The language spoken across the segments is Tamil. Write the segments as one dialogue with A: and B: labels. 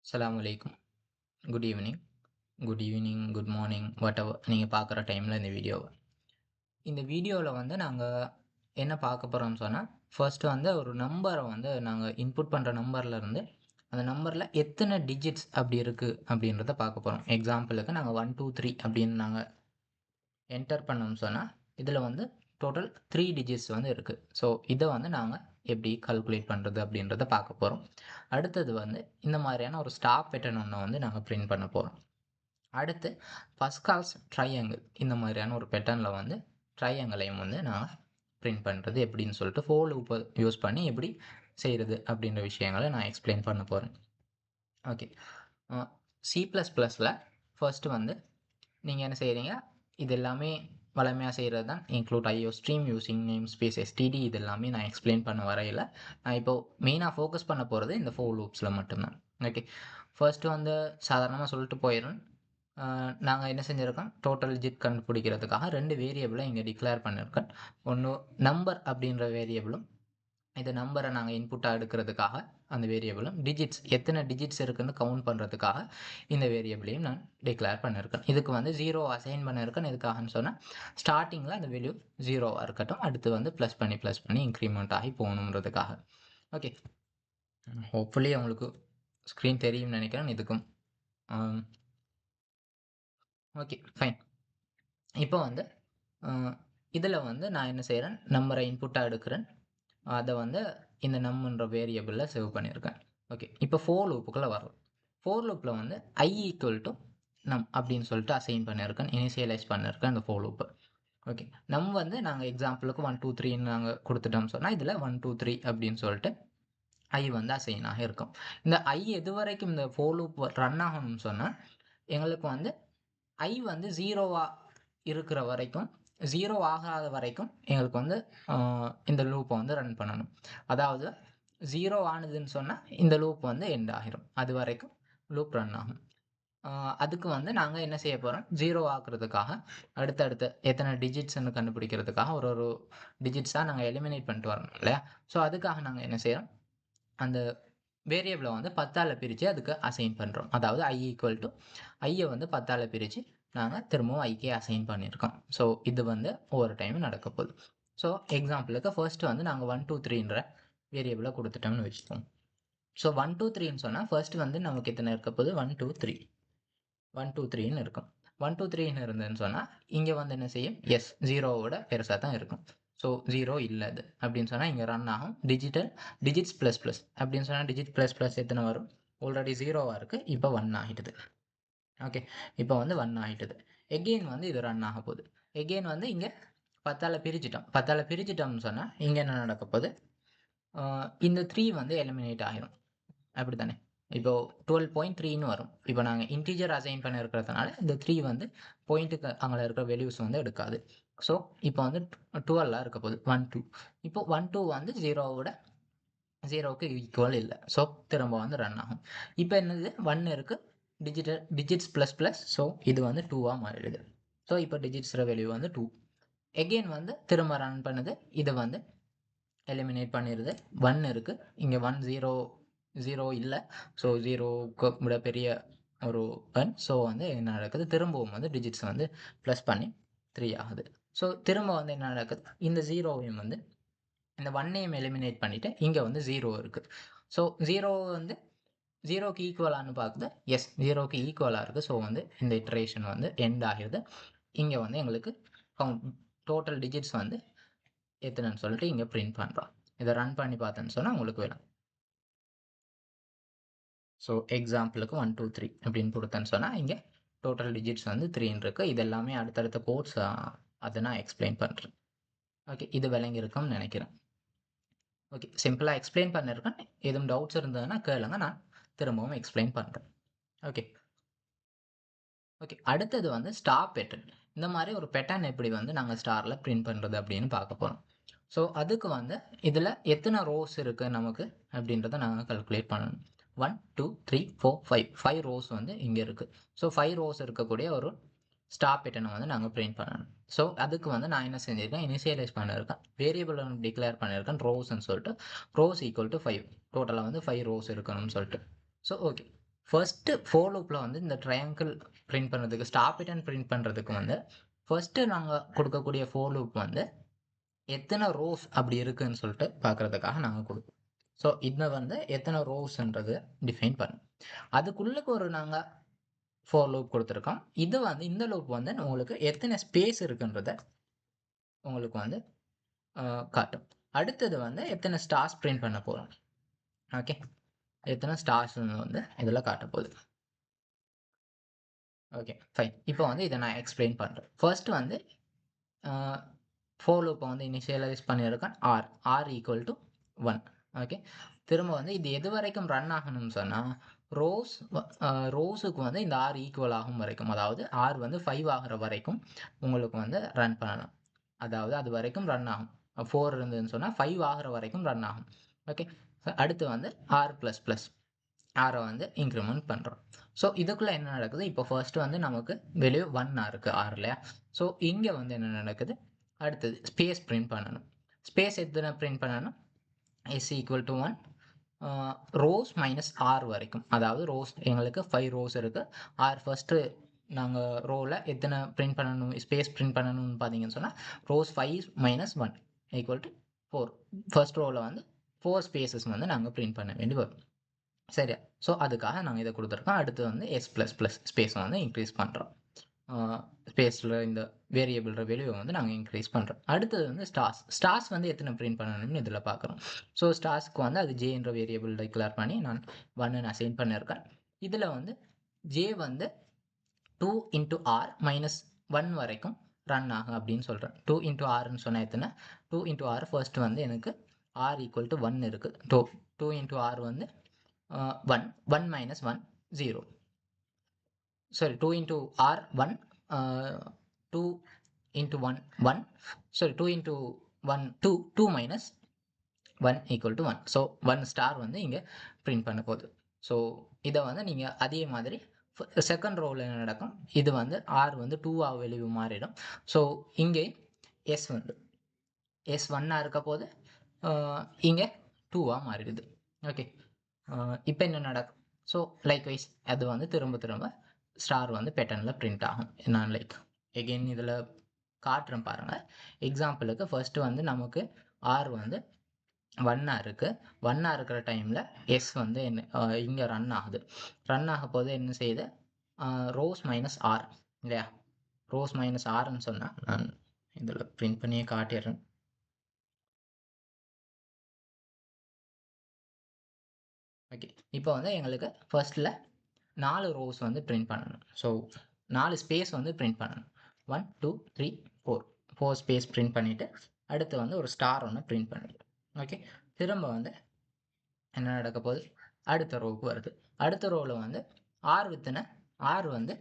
A: அஸ்ஸலாமு அலைக்கும். Good evening. Good evening, good morning whatever நீங்க பார்க்குற டைம்ல இந்த வீடியோல நாங்க என்ன பார்க்க போறோம்னு சொன்னா, ஃபர்ஸ்ட் ஒரு நம்பர நாங்க இன்புட் பண்ற நம்பர்ல இருந்து, அந்த நம்பர்ல எத்தன டிஜிட்ஸ் அப்படி இருக்கு அப்படின்றத பார்க்க போறோம். எக்ஸாம்பிளுக்கு நாங்க 1, 2, 3 அப்படின்னு நாங்க என்டர் பண்ணோம்னு சொன்னா, இதுல டோட்டல் 3 டிஜிட்ஸ் இருக்கு. ஸோ இத நாங்க எப்படி கால்குலேட் பண்றது அப்படின்றத பார்க்க போறோம். அடுத்தது இந்த மாதிரியான ஒரு ஸ்டார் பேட்டர்ன் ஒண்ண நாங்க பிரிண்ட் பண்ண போறோம். அடுத்து பஸ்கால்ஸ் ட்ரையாங்கிள் இந்த மாதிரியான ஒரு பேட்டர்ன்ல ட்ரையாங்கிளையும் நான் பிரிண்ட் பண்றது எப்படின்னு சொல்லிட்டு ஃபோர் லூப் யூஸ் பண்ணி எப்படி செய்யறது அப்படின்ற விஷயங்களை நான் எக்ஸ்பிளைன் பண்ண போறேன். ஓகே. சி ப்ளஸ் ப்ளஸ்ல ஃபர்ஸ்ட் நீங்க என்ன செய்றீங்க, இது எல்லாமே வழமையா செய்றது தான். Include IO stream using name space STD இது எல்லாமே நான் எக்ஸ்பிளைன் பண்ண வரையில, நான் இப்போ மெயினா ஃபோக்கஸ் பண்ண போறது இந்த ஃபோர் லூப்ஸ்ல மட்டும் தான். ஓகே. ஃபர்ஸ்ட் சாதாரணமா சொல்லிட்டு போயிர்றேன். நாங்க என்ன செஞ்சிருக்கோம், டோட்டல் டிஜிட் கண்டுபிடிக்கிறதுக்காக 2 வேரியபிள இங்க டிக்ளேர் பண்ணியிருக்கேன். ஒண்ணு நம்பர் அப்படின்ற வேரியபிளும், இந்த நம்பர நாங்க இன்புட்டா எடுக்கிறதுக்காக அந்த வேரியபிளும், டிஜிட்ஸ் எத்தனை டிஜிட்ஸ் இருக்குன்னு கவுண்ட் பண்றதுக்காக இந்த வேரியபிளையும் நான் டிக்ளேர் பண்ணியிருக்கேன். இதுக்கு 0 அசைன் பண்ணியிருக்கேன். எதுக்காகன்னு சொன்னா, ஸ்டார்ட்டிங்ல அந்த வேல்யூ 0வா இருக்கட்டும். அடுத்து ப்ளஸ் பண்ணி இன்கிரிமெண்ட் ஆகி போகணும்ன்றதுக்காக. ஓகே. ஹோப்ஃபுல்லி உங்களுக்கு ஸ்க்ரீன் தெரியும்னு நினைக்கிறேன் இதுக்கும். Okay fine. இப்போ அ இதில நான் என்ன செய்றேன், நம்பர இன்புட்டா எடுக்கிறேன். அத இந்த நம்ன்ற வேரியபிள்ல சேவ் பண்ணியிருக்கேன். ஓகே. இப்போ ஃபோர் லூப்புக்குள்ள வரோம். ஃபோர் லூப்ல i ஈக்குவல் டூ நம் அப்படின்னு சொல்லிட்டு அசைன் பண்ணியிருக்கேன். இனிஷியலைஸ் பண்ணியிருக்கேன் அந்த ஃபோர் லூப்ப. ஓகே. நம் நாங்க எக்ஸாம்பிளுக்கு 1, 2, 3ன்னு நாங்க குடுத்துட்டோம்னு சொன்னா, இதில 1, 2, 3 அப்படின்னு சொல்லிட்டு i அசைன் ஆகி இருக்கும். இந்த i எதுவரைக்கும் இந்த ஃபோர் லூப் ரன் ஆகணும்னு சொன்னா, எங்களுக்கு i 0வா இருக்கிற வரைக்கும், 0 ஆகாத வரைக்கும் எங்களுக்கு அ இந்த லூப்ப ரன் பண்ணணும். அதாவது 0 ஆனதுன்னு சொன்னா, இந்த லூப் எண்ட் ஆகிரும். அதுவரைக்கும் லூப் ரன் ஆகும். அ அதுக்கு நாங்க என்ன செய்ய போறோம், 0 ஆக்குறதுக்காக அடுத்தடுத்து எத்தனை டிஜிட்ஸ்ன்னு கண்டுபிடிக்கிறதுக்காக ஒரு ஒரு டிஜிட்ஸா நாங்க எலிமினேட் பண்ணிட்டு வரணும் இல்லையா? ஸோ அதுக்காக நாங்க என்ன செய்றோம், அந்த வேரியபிள 10ஆல பிரிச்சு அதுக்கு அசைன் பண்றோம். அதாவது i ஈக்குவல் டூ ஐய 10ஆல பிரிச்சு நாங்க திரும்பவும் ஐக்கே அசைன் பண்ணியிருக்கோம். ஸோ இது ஒவ்வொரு டைமும் நடக்கப்போகுது. ஸோ எக்ஸாம்பிளுக்கு ஃபர்ஸ்ட் நாங்க 1, 2, 3ன்ற வேரியபிள குடுத்துட்டோம்னு வச்சுப்போம். ஸோ 1, 2, 3ன்னு சொன்னா ஃபர்ஸ்ட் நமக்கு எத்தனை இருக்கப்போகுது 1, 2, 3. 1, 2, 3ன்னு இருக்கும். 1, 2, 3ன்னு இருந்ததுன்னு சொன்னா, இங்க என்ன செய்யும்? எஸ் 0வோட பெருசா தான் இருக்கும். ஸோ 0 இல்ல அது. அப்படின்னு சொன்னா இங்க ரன் ஆகும். டிஜிட்ஸ் பிளஸ் பிளஸ் அப்படின்னு சொன்னா டிஜிட் பிளஸ் பிளஸ் எத்தனை வரும்? ஆல்ரெடி 0வா இருக்கு. இப்ப 1 ஆகிட்டது. ஓகே. இப்ப 1 ஆயிட்டது. எகெயின் இது ரன் ஆக போகுது. எகெயின் இங்க 10ஆல பிரிச்சுட்டோம். 10ஆல பிரிச்சுட்டோம்னு சொன்னா, இங்க என்ன நடக்க போகுது? இந்த 3 எலிமினேட் ஆகிரும். அப்படித்தானே? இப்போ 12.3ன்னு வரும். இப்போ நாங்க இன்டிஜர் அசைன் பண்ணியிருக்கிறதுனால, இந்த 3 பாயிண்ட்க்கு அங்க இருக்கிற வேல்யூஸ் எடுக்காது. ஸோ இப்போ 12ஆ இருக்க போகுது. 1, 2 இப்போ 1, 2 0வோட 0க்கு ஈக்குவல் இல்ல. ஸோ திரும்ப ரன் ஆகும். இப்போ என்னது 1 இருக்கு. Digits plus plus. ஸோ இது 2வா மாறிடுது. ஸோ இப்போ டிஜிட்ஸ்ற வேல்யூ 2. எகெயின் திரும்ப ரன் பண்ணுது. இத எலிமினேட் பண்ணிருது. 1 இருக்கு. இங்க 1 0 இல்ல. ஸோ 0க்கு விட பெரிய ஒரு எண். ஸோ என்ன நடக்குது? திரும்பவும் டிஜிட்ஸ் பிளஸ் பண்ணி 3 ஆகுது. ஸோ திரும்ப என்ன நடக்குது? இந்த 0வையும் இந்த 1னையும் எலிமினேட் பண்ணிட்டு, இங்க 0 இருக்கு. ஸோ 0 0க்கு ஈக்குவலான்னு பாக்குது. எஸ் 0க்கு ஈக்குவலா இருக்கு. ஸோ இந்த இட்டரேஷன் எண்ட் ஆகிருது. இங்க எங்களுக்கு கவுண்ட் டோட்டல் டிஜிட்ஸ் எத்தனைன்னு சொல்லிட்டு இங்க பிரிண்ட் பண்றோம். இத ரன் பண்ணி பார்த்தேன்னு சொன்னா உங்களுக்கு வேணும். ஸோ எக்ஸாம்பிளுக்கு 1, 2, 3 அப்படின்னு குடுத்தேன்னு சொன்னா, இங்க டோட்டல் டிஜிட்ஸ் 3ன்னு இருக்கு. இது எல்லாமே அடுத்தடுத்த கோட்ஸ் அத நான் எக்ஸ்பிளைன் பண்றேன். ஓகே. இது விளங்கியிருக்கும்னு நெனைக்கிறேன். ஓகே. சிம்பிளா எக்ஸ்பிளைன் பண்ணியிருக்கேன். எதுவும் டவுட்ஸ் இருந்ததுன்னா கேளுங்க. நான் திரும்பவும் எக்ஸ்பிளைன் பண்றேன். ஓகே. ஓகே. அடுத்தது ஸ்டார் பேட்டர்ன். இந்த மாரி ஒரு பேட்டர்ன் எப்படி நாங்க ஸ்டார்ல பிரிண்ட் பண்றது அப்படின்னு பார்க்க போறோம். ஸோ அதுக்கு இதுல எத்தனை ரோஸ் இருக்கு நமக்கு அப்படின்றத நாங்க கால்குலேட் பண்ணணும். 1, 2, 3, 4, 5. 5 ரோஸ் இங்க இருக்கு. ஸோ 5 ரோஸ் இருக்கக்கூடிய ஒரு ஸ்டார் பேட்டர்ன நாங்க பிரிண்ட் பண்ணணும். ஸோ அதுக்கு நான் என்ன செஞ்சிருக்கேன், இனிஷியலைஸ் பண்ணியிருக்கேன். வேரியபிள் டிக்ளேர் பண்ணியிருக்கேன் ரோஸ்ன்னு சொல்லிட்டு. Rows equal to 5. டோட்டலா 5 ரோஸ் இருக்கணும்னு சொல்லிட்டு. So okay. ஃபர்ஸ்ட்டு ஃபோர் லூப்பில் வந்து இந்த ட்ரையாங்கிள் பிரிண்ட் பண்ணுறதுக்கு ஸ்டாப் இட் அண்ட் பிரிண்ட் பண்ணுறதுக்கு வந்து ஃபர்ஸ்ட்டு நாங்கள் கொடுக்கக்கூடிய ஃபோர் லூப் வந்து எத்தனை ரோஸ் அப்படி இருக்குன்னு சொல்லிட்டு பார்க்குறதுக்காக நாங்கள் கொடுப்போம். ஸோ இதை வந்து எத்தனை ரோஸ்ன்றது டிஃபைன் பண்ணும். அதுக்குள்ளுக்கு ஒரு நாங்கள் ஃபோர் லூப் கொடுத்துருக்கோம். இது வந்து இந்த லூப் வந்து உங்களுக்கு எத்தனை ஸ்பேஸ் இருக்குன்றத உங்களுக்கு வந்து காட்டும். அடுத்தது வந்து எத்தனை ஸ்டார்ஸ் பிரிண்ட் பண்ண போகிறோம். ஓகே, எத்தனை ஸ்டார்ஸ் வந்து இதில் காட்ட போகுது. Okay fine. இப்போ வந்து இதை நான் எக்ஸ்பிளைன் பண்ணுறேன். ஃபர்ஸ்ட் வந்து ஃபோர் லூப்பை வந்து இனிஷியலைஸ் பண்ணியிருக்கேன் ஆர் ஈக்குவல் டு 1. ஓகே, திரும்ப வந்து இது எது வரைக்கும் ரன் ஆகணும்னு சொன்னால் ரோஸுக்கு வந்து இந்த ஆர் ஈக்குவல் ஆகும் வரைக்கும், அதாவது ஆர் வந்து 5 ஆகிற வரைக்கும் உங்களுக்கு வந்து ரன் பண்ணலாம். அதாவது அது வரைக்கும் ரன் ஆகும். 4 இருந்ததுன்னு சொன்னால் 5 ஆகிற வரைக்கும் ரன் ஆகும். ஓகே, அடுத்து வந்து ஆர் ப்ளஸ் ப்ளஸ் ஆரை வந்து இன்க்ரிமெண்ட் பண்ணுறோம். ஸோ இதுக்குள்ளே என்ன நடக்குது, இப்போ ஃபர்ஸ்ட் வந்து நமக்கு வெளியே 1 இருக்குது ஆர் இல்லையா. ஸோ இங்கே வந்து என்ன நடக்குது, அடுத்தது ஸ்பேஸ் பிரிண்ட் பண்ணணும். ஸ்பேஸ் எத்தனை பிரிண்ட் பண்ணணும், is equal to 1 rows minus R வரைக்கும். அதாவது ரோஸ் எங்களுக்கு 5 ரோஸ் இருக்குது. ஆர் ஃபஸ்ட்டு நாங்கள் ரோவில் எத்தனை பிரிண்ட் பண்ணணும், ஸ்பேஸ் பிரிண்ட் பண்ணணும்னு பார்த்தீங்கன்னு சொன்னால் rows 5 minus 1 equal to 4. First ரோவில் வந்து 4 ஸ்பேசஸ் வந்து நாங்கள் பிரிண்ட் பண்ண வேண்டி வரும். சரியா. ஸோ அதுக்காக நாங்கள் இதை கொடுத்துருக்கோம். அடுத்து வந்து எஸ் ப்ளஸ் ப்ளஸ் ஸ்பேஸை வந்து இன்க்ரீஸ் பண்ணுறோம். ஸ்பேஸில் இந்த வேரியபிள்ற வேல்யூவை வந்து நாங்கள் இன்க்ரீஸ் பண்ணுறோம். அடுத்தது வந்து ஸ்டார்ஸ் வந்து எத்தனை பிரிண்ட் பண்ணணும்னு இதில் பார்க்குறோம். ஸோ ஸ்டார்ஸ்க்கு வந்து அது ஜேன்ற வேரியபிள் டிக்ளேர் பண்ணி நான் 1 அசைன் பண்ணியிருக்கேன். இதில் வந்து ஜே வந்து 2 இன்ட்டு ஆர் மைனஸ் 1 வரைக்கும் ரன் ஆகும் அப்படின்னு சொல்கிறேன். 2 இன்ட்டு ஆர்னு சொன்னால் எத்தனை, 2 இன்ட்டு ஆர் ஃபர்ஸ்ட் வந்து எனக்கு ஆர் ஈக்குவல் டு 1 இருக்குது. 2 இன்ட்டு ஆர் வந்து 1 minus 1 0. Sorry, 2 into r 1 2 into 1 1. Sorry, 2 into 1 2 minus 1 equal to 1. So 1 star வந்து இங்கே பிரிண்ட் பண்ண போகுது. ஸோ இதை வந்து நீங்கள் அதே மாதிரி செகண்ட் ரோவில் என்ன நடக்கும், இது வந்து ஆர் வந்து 2 வெளியே மாறிடும். ஸோ இங்கே எஸ் வந்து எஸ் 1 இருக்க போது இங்கே 2 மாறிடுது. ஓகே, இப்போ என்ன நடக்கும், ஸோ லைக்வைஸ் அது வந்து திரும்ப திரும்ப ஸ்டார் வந்து பேட்டர்னில் பிரிண்ட் ஆகும். நான் லைக் எகெயின் இதில் காட்டுறேன் பாருங்கள். எக்ஸாம்பிளுக்கு ஃபர்ஸ்ட்டு வந்து நமக்கு ஆர் வந்து 1 இருக்குது. 1 இருக்கிற டைமில் எஸ் வந்து என்ன இங்கே ரன் ஆகுது. ரன் ஆக போது என்ன செய்யுது, ரோஸ் மைனஸ் ஆர் இல்லையா. ரோஸ் மைனஸ் ஆர்ன்னு சொன்னால் நான் இதில் பிரிண்ட் பண்ணியே காட்டிடுறேன். ஓகே, இப்போ வந்து எங்களுக்கு ஃபர்ஸ்ட்டில் 4 ரோஸ் வந்து பிரிண்ட் பண்ணணும். ஸோ 4 ஸ்பேஸ் வந்து பிரிண்ட் பண்ணணும். 1 2 3 4 ஸ்பேஸ் பிரிண்ட் பண்ணிவிட்டு அடுத்து வந்து ஒரு ஸ்டார் ஒன்று பிரிண்ட் பண்ணிவிட்டு ஓகே, திரும்ப வந்து என்ன நடக்க போகுது, அடுத்த ரோவுக்கு வருது. அடுத்த ரோவில் வந்து ஆர் வித்தின ஆர் வந்து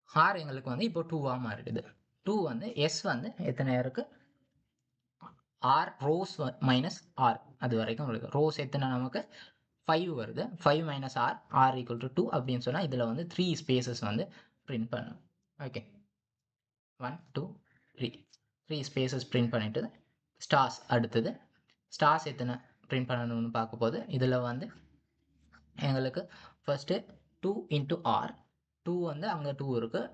A: ஆர் எங்களுக்கு வந்து இப்போ 2 மாறிடுது. 2 வந்து எஸ் வந்து எத்தனை இருக்குது, ஆர் ரோஸ் மைனஸ் ஆர் அது வரைக்கும் இருக்குது. ரோஸ் எத்தனை நமக்கு 5 வருது. 5 மைனஸ் ஆர் ஈக்குவல் டு 2 அப்படின்னு சொன்னால் இதில் வந்து 3 ஸ்பேசஸ் வந்து பிரிண்ட் பண்ணும். ஓகே, 1 2 3 ஸ்பேசஸ் பிரிண்ட் பண்ணிட்டு ஸ்டார்ஸ் அடுத்தது ஸ்டார்ஸ் எத்தனை பிரிண்ட் பண்ணணும்னு பார்க்க போது இதில் வந்து எங்களுக்கு ஃபர்ஸ்ட்டு 2 இன்ட்டு ஆர் 2 வந்து அங்கே 2 இருக்குது.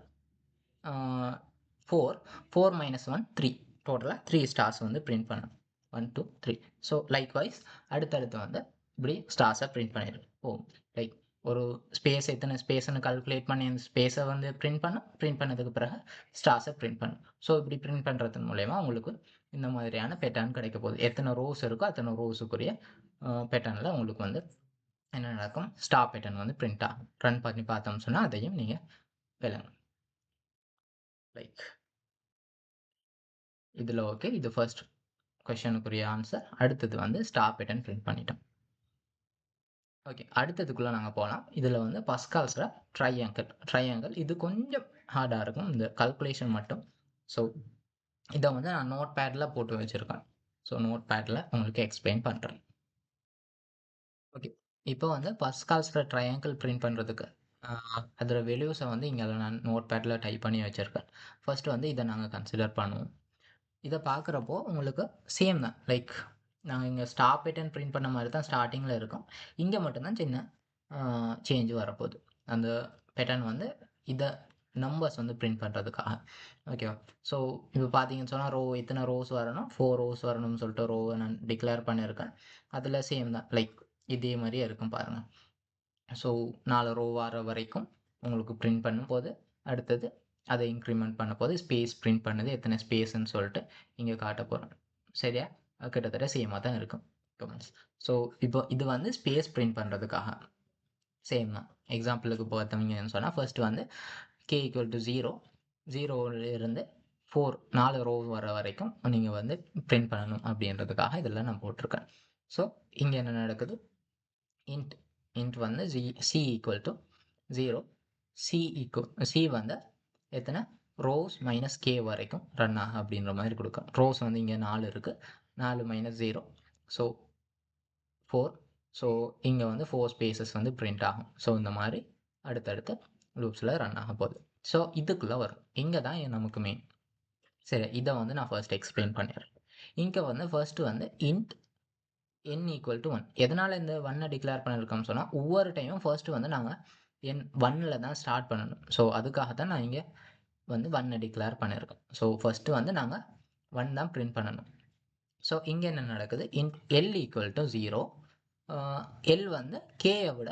A: 4 மைனஸ் 1 3 டோட்டலாக 3 ஸ்டார்ஸ் வந்து பிரிண்ட் பண்ணணும். 1 2 3. ஸோ லைக்வைஸ் அடுத்தடுத்து வந்து இப்படி ஸ்டார்ஸை பிரிண்ட் பண்ணிடும். லைக் ஒரு ஸ்பேஸ் எத்தனை ஸ்பேஸ்ன்னு கால்குலேட் பண்ணி அந்த ஸ்பேஸை வந்து பிரிண்ட் பண்ணதுக்கு பிறகு ஸ்டார்ஸை பிரிண்ட் பண்ணும். ஸோ இப்படி பிரிண்ட் பண்ணுறது மூலயமா உங்களுக்கு இந்த மாதிரியான பேட்டர்ன் கிடைக்க போகுது. எத்தனை ரோஸ் இருக்கோ அத்தனை ரோஸுக்குரிய பேட்டர்னில் உங்களுக்கு வந்து என்ன நடக்கும், ஸ்டார் பேட்டர்ன் வந்து பிரிண்ட் ஆகும். ரன் பண்ணி பார்த்தோம்னு சொன்னால் அதையும் நீங்கள் விளங்க லைக் இதில். ஓகே, இது ஃபர்ஸ்ட் கொஷனுக்குரிய ஆன்சர். அடுத்தது வந்து ஸ்டார் பேட்டர்ன் பிரிண்ட் பண்ணிட்டோம். ஓகே, அடுத்ததுக்குள்ளே நாங்கள் போகலாம். இதில் வந்து பஸ்கால்ஸில் ட்ரையாங்கிள் இது கொஞ்சம் ஹார்டாக இருக்கும் இந்த கால்குலேஷன் மட்டும். ஸோ இதை வந்து நான் நோட் பேடில் போட்டு வச்சுருக்கேன். ஸோ நோட் பேடில் உங்களுக்கு எக்ஸ்பிளைன் பண்ணுறேன். ஓகே, இப்போ வந்து பஸ்கால்ஸில் ட்ரையாங்கிள் பிரிண்ட் பண்ணுறதுக்கு அதோட வேல்யூஸை வந்து இங்கே நான் நோட் பேடில் டைப் பண்ணி வச்சுருக்கேன். ஃபர்ஸ்ட் வந்து இதை நாங்கள் கன்சிடர் பண்ணுவோம். இதை பார்க்குறப்போ உங்களுக்கு சேம் தான், லைக் நாங்கள் இங்கே ஸ்டார் பேட்டர்ன் பிரிண்ட் பண்ண மாதிரி தான் ஸ்டார்டிங்கில் இருக்கும். இங்கே மட்டும்தான் சின்ன சேஞ்ச் வரப்போகுது. அந்த பேட்டர்ன் வந்து இதை நம்பர்ஸ் வந்து பிரிண்ட் பண்ணுறதுக்காக. ஓகேவா? ஸோ இப்போ பார்த்தீங்கன்னு சொன்னால் எத்தனை ரோஸ் வரணும், 4 ரோஸ் வரணும்னு சொல்லிட்டு ரோவை நான் டிக்ளேர் பண்ணியிருக்கேன். அதில் சேம் தான், லைக் இதே மாதிரியே இருக்கும் பாருங்கள். ஸோ 4 ரோ வர வரைக்கும் உங்களுக்கு பிரிண்ட் பண்ணும்போது அடுத்தது அதை இன்க்ரிமெண்ட் பண்ண போது ஸ்பேஸ் பிரிண்ட் பண்ணுது, எத்தனை ஸ்பேஸ்ன்னு சொல்லிட்டு இங்கே காட்ட போகிறோம். சரியா? கிட்டத்தட்ட சேமாக தான் இருக்கும் கமெண்ட்ஸ். ஸோ இப்போ இது வந்து ஸ்பேஸ் பிரிண்ட் பண்ணுறதுக்காக சேம் தான். எக்ஸாம்பிளுக்கு பார்த்தீங்கன்னு சொன்னால் ஃபர்ஸ்ட் வந்து கே ஈக்குவல் டு 0 4 ரோ வர வரைக்கும் நீங்கள் வந்து பிரிண்ட் பண்ணணும் அப்படின்றதுக்காக இதெல்லாம் நான் போட்டிருக்கேன். ஸோ இங்கே என்ன நடக்குது, இன்ட் வந்து சி ஈக்குவல் டு 0, சி வந்து எத்தனை ரோஸ் மைனஸ் கே வரைக்கும் ரன் ஆகும் அப்படின்ற மாதிரி கொடுக்கும். ரோஸ் வந்து இங்கே 4 இருக்குது, 4 மைனஸ் 0, ஸோ 4. ஸோ இங்கே வந்து 4 ஸ்பேசஸ் வந்து பிரிண்ட் ஆகும். ஸோ இந்த மாதிரி அடுத்தடுத்த லூப்ஸில் ரன் ஆக போகுது. ஸோ இதுக்குள்ளே வரும், இங்கே தான் நமக்கு மெயின். சரி, இதை வந்து நான் ஃபர்ஸ்ட் எக்ஸ்பிளைன் பண்ணிடுறேன். இங்கே வந்து ஃபர்ஸ்ட்டு வந்து இன்ட் n ஈக்குவல் டு 1. எதனால் இந்த 1 டிக்ளேர் பண்ணியிருக்கோம்னு சொன்னால் ஒவ்வொரு டைமும் ஃபர்ஸ்ட்டு வந்து நாங்கள் n1 தான் ஸ்டார்ட் பண்ணணும். ஸோ அதுக்காக தான் நான் இங்கே வந்து 1 டிக்ளேர் பண்ணியிருக்கோம். ஸோ ஃபர்ஸ்ட்டு வந்து நாங்கள் 1 தான் பிரிண்ட் பண்ணணும். ஸோ இங்கே என்ன நடக்குது, l ஈக்குவல் டு 0, எல் வந்து கேயை விட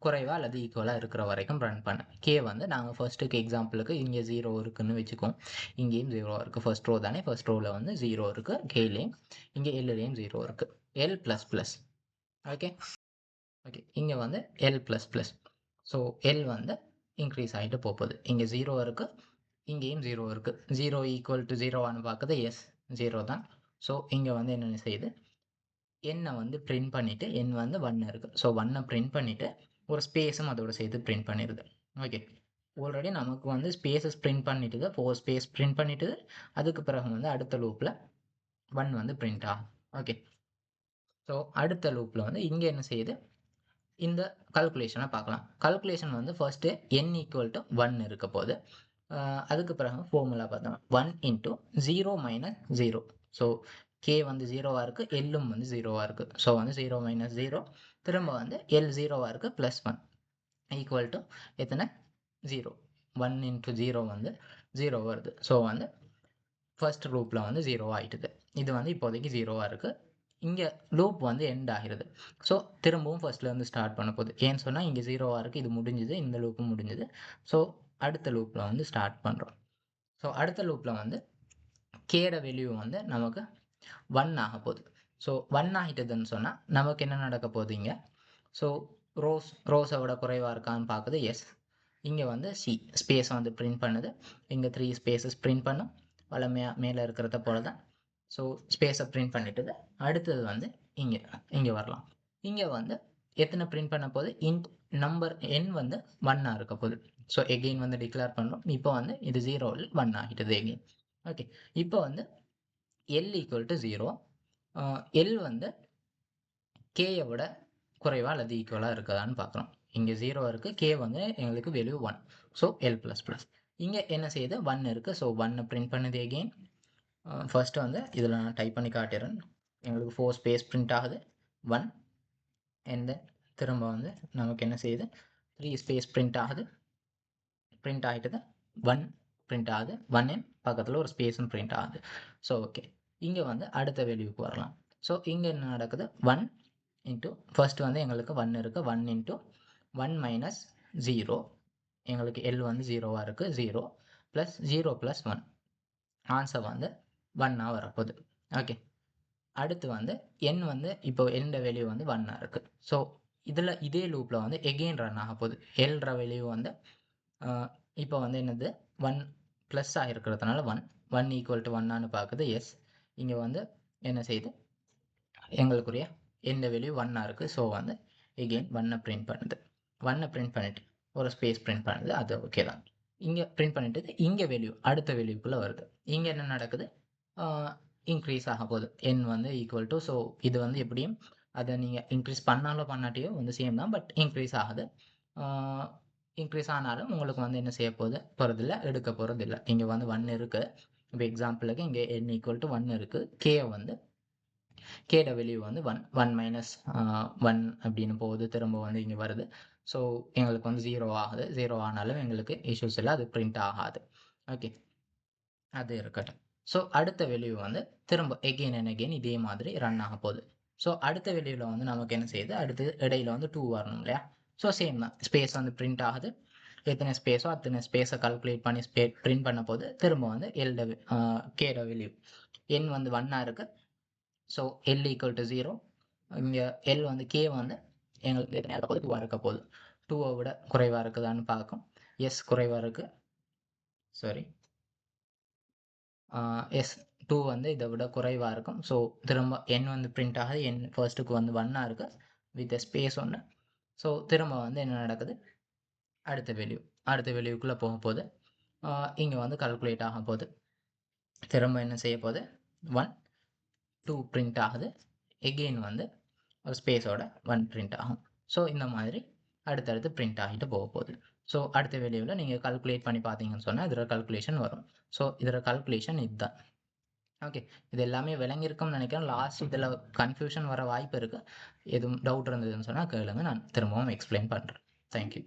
A: குறைவாக அல்லது ஈக்குவலாக இருக்கிற வரைக்கும் ரன் பண்ண. கே வந்து நாங்கள் ஃபர்ஸ்ட்டுக்கு எக்ஸாம்பிளுக்கு இங்கே 0 இருக்குதுன்னு வச்சுக்கோம், இங்கேயும் 0 இருக்குது. ஃபர்ஸ்ட் ரோ தானே, ஃபர்ஸ்ட் ரோவில் வந்து 0 இருக்குது கேலேயும், இங்கே எல்லுலேயும் 0 இருக்குது. L plus plus. ஓகே, இங்கே வந்து L plus plus. So L வந்து இன்க்ரீஸ் ஆகிட்டு போகுது. இங்கே 0 இருக்குது, இங்கேயும் 0 இருக்குது. 0 ஈக்குவல் டு 0வான்னு பார்க்குது, எஸ் 0 தான். ஸோ இங்கே வந்து என்னென்ன செய்யுது, என்னை வந்து பிரிண்ட் பண்ணிவிட்டு n வந்து 1 இருக்குது. ஸோ 1 பிரிண்ட் பண்ணிவிட்டு ஒரு ஸ்பேஸும் அதோட சேர்த்து பிரிண்ட் பண்ணிடுது. ஓகே, ஆல்ரெடி நமக்கு வந்து ஸ்பேஸஸ் பிரிண்ட் பண்ணிட்டுது, 4 ஸ்பேஸ் பிரிண்ட் பண்ணிட்டுது. அதுக்கு பிறகு வந்து அடுத்த லூப்பில் 1 வந்து பிரிண்ட் ஆகும். ஓகே, ஸோ அடுத்த லூப்பில் வந்து இங்கே என்ன செய்யுது, இந்த கல்குலேஷனை பார்க்கலாம். கல்குலேஷன் வந்து ஃபர்ஸ்ட்டு n ஈக்குவல் டு 1 இருக்க போது, அதுக்கு பிறகு ஃபார்முலா பார்த்தோம் 1 இன்ட்டு 0 மைனஸ் 0. ஸோ கே வந்து 0வாக இருக்குது, எல்லும் வந்து 0வாக இருக்குது. ஸோ வந்து 0 மைனஸ் 0, திரும்ப வந்து எல் 0வாக இருக்குது, ப்ளஸ் 1 ஈக்குவல் டு எத்தனை 0. 1 இன்ட்டு 0 வந்து 0 வருது. ஸோ வந்து ஃபர்ஸ்ட் லூப்பில் வந்து 0 ஆகிட்டுது. இது வந்து இப்போதைக்கு 0வாக இருக்குது. இங்கே லூப் வந்து எண்ட் ஆகிடுது. ஸோ திரும்பவும் ஃபர்ஸ்ட்லேருந்து ஸ்டார்ட் பண்ண போகுது. ஏன்னு சொன்னால் இங்கே 0வாக இருக்குது, இது முடிஞ்சுது, இந்த லூப்பும் முடிஞ்சுது. ஸோ அடுத்த லூப்பில் வந்து ஸ்டார்ட் பண்ணுறோம். ஸோ அடுத்த லூப்பில் வந்து கேட வேல்யூ வந்து நமக்கு 1 ஆக போகுது. ஸோ 1 ஆகிட்டதுன்னு சொன்னால் நமக்கு என்ன நடக்க போகுதுங்க, ஸோ ரோஸை விட குறைவாக இருக்கான்னு பார்க்குது, எஸ். இங்கே வந்து சி ஸ்பேஸை வந்து பிரிண்ட் பண்ணுது, இங்கே 3 ஸ்பேஸஸ் பிரிண்ட் பண்ணும், வளமையாக மேலே இருக்கிறத போல தான். ஸோ ஸ்பேஸை பிரிண்ட் பண்ணிட்டுது. அடுத்தது வந்து இங்கே வரலாம். இங்கே வந்து எத்தனை பிரிண்ட் பண்ண போகுது, இன்ட் நம்பர் n வந்து 1 இருக்க போகுது. ஸோ எகெயின் வந்து டிக்ளேர் பண்ணுறோம். இப்போ வந்து இது 0ல் 1 ஆகிட்டது எகெயின். ஓகே, இப்போ வந்து எல் ஈக்குவல் டு 0, எல் வந்து கேயை விட குறைவாக அல்லது ஈக்குவலாக இருக்குதான்னு பார்க்குறோம். இங்கே 0 இருக்குது, கே வந்து எங்களுக்கு value 1. So L plus plus. இங்கே என்ன செய்யுது, 1 இருக்குது. ஸோ 1 பிரிண்ட் பண்ணுது எகெயின். ஃபர்ஸ்ட்டு வந்து இதில் நான் டைப் பண்ணி காட்டிடுறேன். எங்களுக்கு 4 ஸ்பேஸ் பிரிண்ட் ஆகுது, 1. அண்ட் தென் திரும்ப வந்து நமக்கு என்ன செய்யுது, 3 ஸ்பேஸ் பிரிண்ட் ஆகுது, பிரிண்ட் ஆகிட்டுது, 1 பிரிண்ட் ஆகுது, 1 பக்கத்தில் ஒரு ஸ்பேஸும் பிரிண்ட் ஆகுது. ஸோ ஓகே, இங்கே வந்து அடுத்த வேல்யூக்கு வரலாம். ஸோ இங்கே என்ன நடக்குது, 1 இன்ட்டு ஃபர்ஸ்ட் வந்து எங்களுக்கு 1 இருக்குது, 1 இன்ட்டு 1 மைனஸ் 0, எங்களுக்கு எல் வந்து 0வாக இருக்குது, 0 ப்ளஸ் 0 ப்ளஸ் 1, ஆன்சர் வந்து 1ஆக வரப்போகுது. ஓகே, அடுத்து வந்து n வந்து இப்போ எல்ன்ற வேல்யூ வந்து 1ஆக இருக்குது. ஸோ இதில் இதே லூப்பில் வந்து எகெயின் ரன் ஆக போகுது. எல்ன்ற வேல்யூ வந்து இப்போ வந்து என்னது 1 ப்ளஸ் ஆகிருக்கிறதுனால 1 ஈக்குவல் டு 1ஆன்னு பார்க்குது, எஸ். இங்கே வந்து என்ன செய்யுது, எங்களுக்குரிய எந்த வேல்யூ 1ஆக இருக்குது. ஸோ வந்து எகெயின் 1 பிரிண்ட் பண்ணுது, 1 பிரிண்ட் பண்ணிவிட்டு ஒரு ஸ்பேஸ் பிரிண்ட் பண்ணுது, அது ஓகே தான். இங்கே பிரிண்ட் பண்ணிட்டு இங்கே வேல்யூ அடுத்த வேல்யூக்குள்ளே வருது. இங்கே என்ன நடக்குது, இன்க்ரீஸ் ஆக போகுது, n வந்து ஈக்குவல் டு. ஸோ இது வந்து எப்படியும் அதை நீங்கள் இன்க்ரீஸ் பண்ணாலோ பண்ணாட்டியோ வந்து சேம் தான், பட் இன்க்ரீஸ் ஆகுது. இன்க்ரீஸ் ஆனாலும் உங்களுக்கு வந்து என்ன செய்ய போகிறதில்ல, எடுக்க போகிறதில்ல. இங்கே வந்து 1 இருக்குது. இப்போ எக்ஸாம்பிளுக்கு இங்கே n ஈக்குவல் டு 1 இருக்குது, கே வந்து கேட வேல்யூ வந்து 1 1 மைனஸ் 1 அப்படின்னு போகுது, திரும்ப வந்து இங்கே வருது. ஸோ எங்களுக்கு வந்து 0 ஆகுது. 0 ஆனாலும் எங்களுக்கு இஷ்யூஸ் இல்லை, அது பிரிண்ட் ஆகாது. ஓகே, அது இருக்கட்டும். ஸோ அடுத்த வேல்யூ வந்து திரும்ப எகெயின் அண்ட் எகெயின் இதே மாதிரி ரன் ஆக போகுது. ஸோ அடுத்த வேல்யூவில் வந்து நமக்கு என்ன செய்யுது, அடுத்து இடையில வந்து 2 வரணும் இல்லையா? ஸோ சேம் தான், ஸ்பேஸ் வந்து பிரிண்ட் ஆகுது. எத்தனை ஸ்பேஸோ அத்தனை ஸ்பேஸை கால்குலேட் பண்ணி பிரிண்ட் பண்ண போது திரும்ப வந்து கேட வேல்யூ என் வந்து 1 இருக்குது. So L equal to 0. இங்கே எல் வந்து கே வந்து எங்களுக்கு எத்தனை இருக்க போகுது, 2 இருக்க போகுது. 2 விட குறைவாக இருக்குதான்னு பார்க்கும். எஸ் குறைவாக இருக்குது, சாரி, எஸ் 2 வந்து இதை விட குறைவாக இருக்கும். ஸோ திரும்ப என் வந்து பிரிண்ட் ஆகுது. என் ஃபர்ஸ்ட்டுக்கு வந்து 1 இருக்குது வித் ஸ்பேஸ் ஒன்று. ஸோ திரும்ப வந்து என்ன நடக்குது, அடுத்த வேல்யூக்குள்ளே போக போகுது. இங்கே வந்து கால்குலேட் ஆக போகுது. திரும்ப என்ன செய்ய போகுது, 1 2 பிரிண்ட் ஆகுது. எகெயின் வந்து ஒரு ஸ்பேஸோட 1 பிரிண்ட் ஆகும். ஸோ இந்த மாதிரி அடுத்தடுத்து பிரிண்ட் ஆகிட்டு போக போகுது. ஸோ அடுத்த வேல்யூவில் நீங்கள் கால்குலேட் பண்ணி பார்த்தீங்கன்னு சொன்னால் இதில் கால்குலேஷன் வரும். ஸோ இதில் கால்குலேஷன் இதுதான். ஓகே, இது எல்லாமே விளங்கியிருக்கும்னு நினைக்கிறேன். லாஸ்ட் இதில் கன்ஃபியூஷன் வர வாய்ப்பு இருக்குது. எதுவும் டவுட் இருந்ததுன்னு சொன்னால் கேளுங்க, நான் திரும்பவும் எக்ஸ்பிளைன் பண்ணுறேன். தேங்க்யூ.